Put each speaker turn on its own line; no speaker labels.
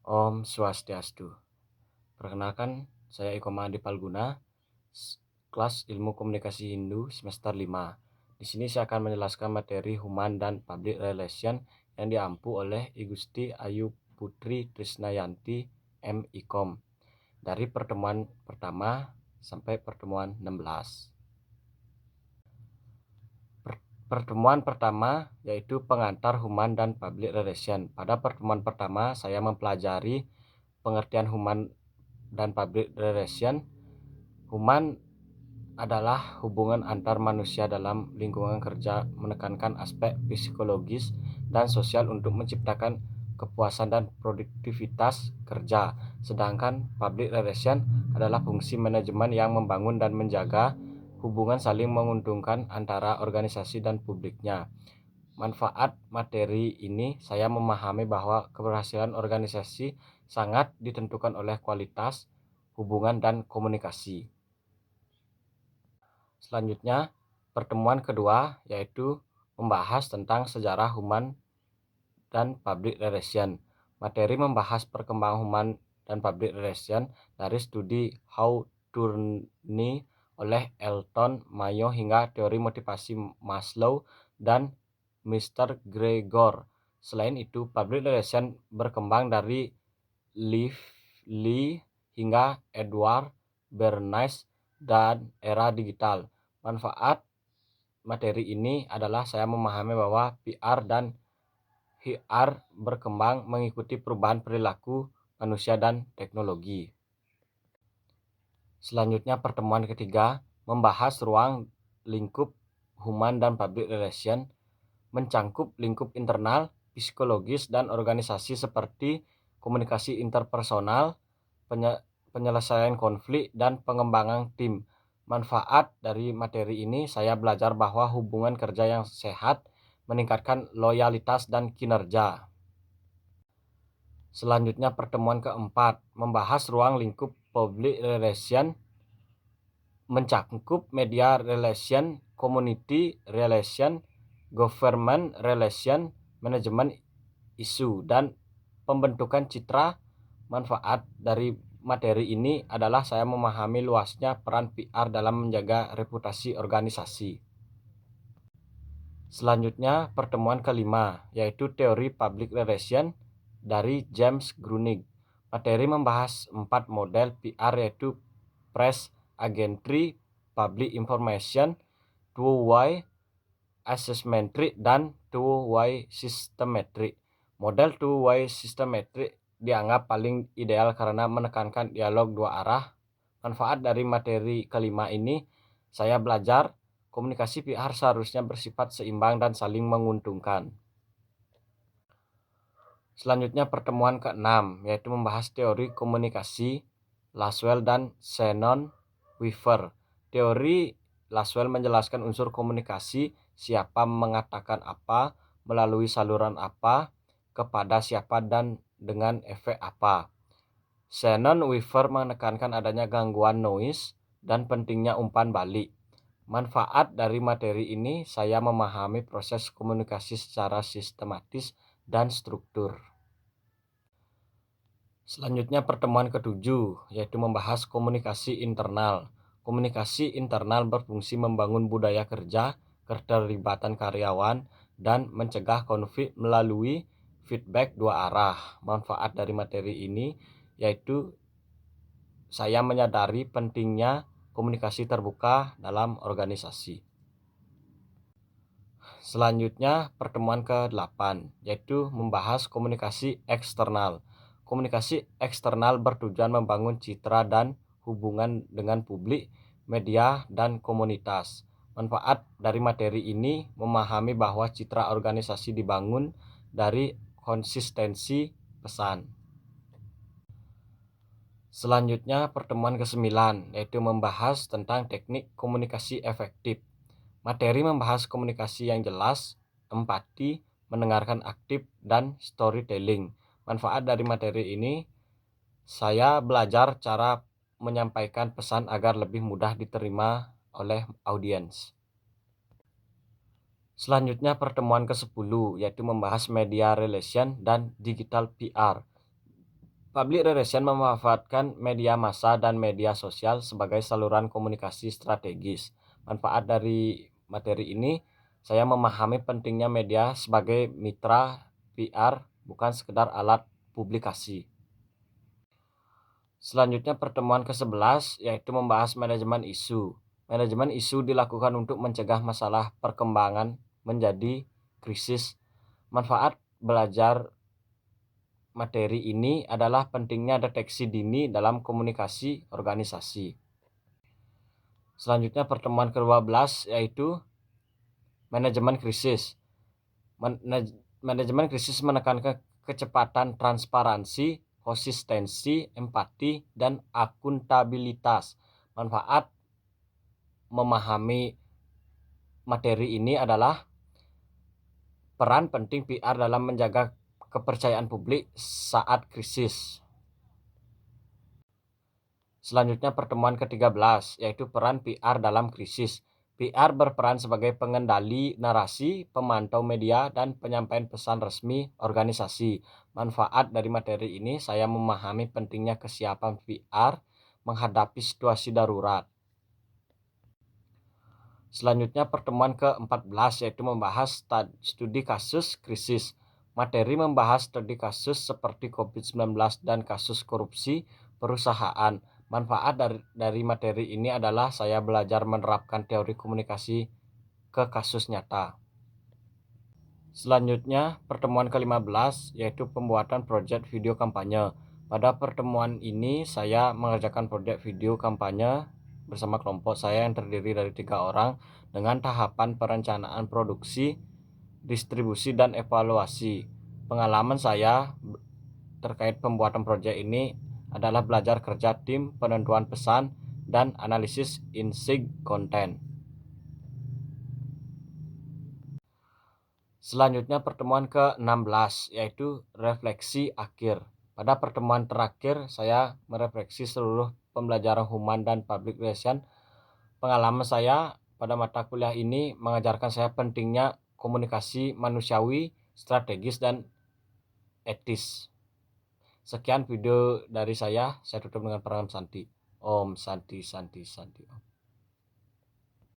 Om Swastiastu. Perkenalkan, saya Eko Mahadi Palguna, kelas Ilmu Komunikasi Hindu semester 5. Di sini saya akan menjelaskan materi Human dan Public Relation yang diampu oleh I Gusti Ayu Putri Trisnayanti M.Ikom dari pertemuan pertama sampai pertemuan 16. Pertemuan pertama yaitu pengantar Human dan Public Relation. Pada pertemuan pertama saya mempelajari pengertian Human dan Public Relation. Human adalah hubungan antar manusia dalam lingkungan kerja, menekankan aspek psikologis dan sosial untuk menciptakan kepuasan dan produktivitas kerja. Sedangkan public relation adalah fungsi manajemen yang membangun dan menjaga hubungan saling menguntungkan antara organisasi dan publiknya. Manfaat materi ini, saya memahami bahwa keberhasilan organisasi sangat ditentukan oleh kualitas hubungan dan komunikasi. Selanjutnya, pertemuan kedua yaitu membahas tentang sejarah Human dan Public Relation. Materi membahas perkembangan Human dan Public Relation dari studi How Turni oleh Elton Mayo hingga teori motivasi Maslow dan Mr. Gregor. Selain itu, Public Relation berkembang dari Lively hingga Edward Bernays dan era digital. Manfaat materi ini adalah saya memahami bahwa PR dan HR berkembang mengikuti perubahan perilaku manusia dan teknologi. Selanjutnya, pertemuan ketiga membahas ruang lingkup Human dan Public Relation, mencangkup lingkup internal, psikologis, dan organisasi seperti komunikasi interpersonal, penyelesaian konflik, dan pengembangan tim. Manfaat dari materi ini, saya belajar bahwa hubungan kerja yang sehat meningkatkan loyalitas dan kinerja. Selanjutnya, pertemuan keempat membahas ruang lingkup public relation, mencangkup media relation, community relation, government relation, manajemen isu, dan pembentukan citra. Manfaat dari materi ini adalah saya memahami luasnya peran PR dalam menjaga reputasi organisasi. Selanjutnya, pertemuan kelima yaitu teori public relation dari James Grunig. Materi membahas 4 model PR yaitu press agentry, public information, two-way asymmetric, dan two-way systematic. Model two-way systematic dianggap paling ideal karena menekankan dialog dua arah. Manfaat dari materi kelima ini, saya belajar komunikasi PR seharusnya bersifat seimbang dan saling menguntungkan. Selanjutnya, pertemuan ke-6 yaitu membahas teori komunikasi Laswell dan Shannon Weaver. Teori Laswell menjelaskan unsur komunikasi, siapa mengatakan apa, melalui saluran apa, kepada siapa, dan dengan efek apa. Shannon Weaver menekankan adanya gangguan noise dan pentingnya umpan balik. Manfaat dari materi ini, saya memahami proses komunikasi secara sistematis dan struktur. Selanjutnya, pertemuan ke-7 yaitu membahas komunikasi internal. Komunikasi internal berfungsi membangun budaya kerja, keterlibatan karyawan, dan mencegah konflik melalui feedback dua arah. Manfaat dari materi ini yaitu saya menyadari pentingnya komunikasi terbuka dalam organisasi. Selanjutnya, pertemuan ke-8 yaitu membahas komunikasi eksternal. Komunikasi eksternal bertujuan membangun citra dan hubungan dengan publik, media, dan komunitas. Manfaat dari materi ini memahami bahwa citra organisasi dibangun dari konsistensi pesan. Selanjutnya, pertemuan ke-9 yaitu membahas tentang teknik komunikasi efektif. Materi membahas komunikasi yang jelas, empati, mendengarkan aktif, dan storytelling. Manfaat dari materi ini, saya belajar cara menyampaikan pesan agar lebih mudah diterima oleh audiens. Selanjutnya, pertemuan ke-10 yaitu membahas media relation dan digital PR. Public relation memanfaatkan media massa dan media sosial sebagai saluran komunikasi strategis. Manfaat dari materi ini, saya memahami pentingnya media sebagai mitra PR, bukan sekedar alat publikasi. Selanjutnya pertemuan ke-11 yaitu membahas manajemen isu. Manajemen isu dilakukan untuk mencegah masalah perkembangan menjadi krisis. Manfaat belajar materi ini adalah pentingnya deteksi dini dalam komunikasi organisasi. Selanjutnya pertemuan ke-12 yaitu manajemen krisis. Manajemen krisis menekankan kecepatan, transparansi, konsistensi, empati, dan akuntabilitas. Manfaat memahami materi ini adalah peran penting PR dalam menjaga kepercayaan publik saat krisis. Selanjutnya pertemuan ke-13 yaitu peran PR dalam krisis. PR berperan sebagai pengendali narasi, pemantau media, dan penyampaian pesan resmi organisasi. Manfaat dari materi ini, saya memahami pentingnya kesiapan PR menghadapi situasi darurat. Selanjutnya pertemuan ke-14 yaitu membahas studi kasus krisis. Materi membahas studi kasus seperti COVID-19 dan kasus korupsi perusahaan. Manfaat dari materi ini adalah saya belajar menerapkan teori komunikasi ke kasus nyata. Selanjutnya pertemuan ke-15 yaitu pembuatan proyek video kampanye. Pada pertemuan ini saya mengerjakan proyek video kampanye bersama kelompok saya yang terdiri dari 3 orang dengan tahapan perencanaan produksi, distribusi, dan evaluasi. Pengalaman saya terkait pembuatan proyek ini adalah belajar kerja tim, penentuan pesan, dan analisis insight konten. Selanjutnya pertemuan ke-16 yaitu refleksi akhir. Pada pertemuan terakhir saya merefleksi seluruh pembelajaran human dan public relation. Pengalaman saya pada mata kuliah ini mengajarkan saya pentingnya komunikasi manusiawi, strategis, dan etis. Sekian video dari saya tutup dengan pranam santi. Om Santi Santi Santi Om.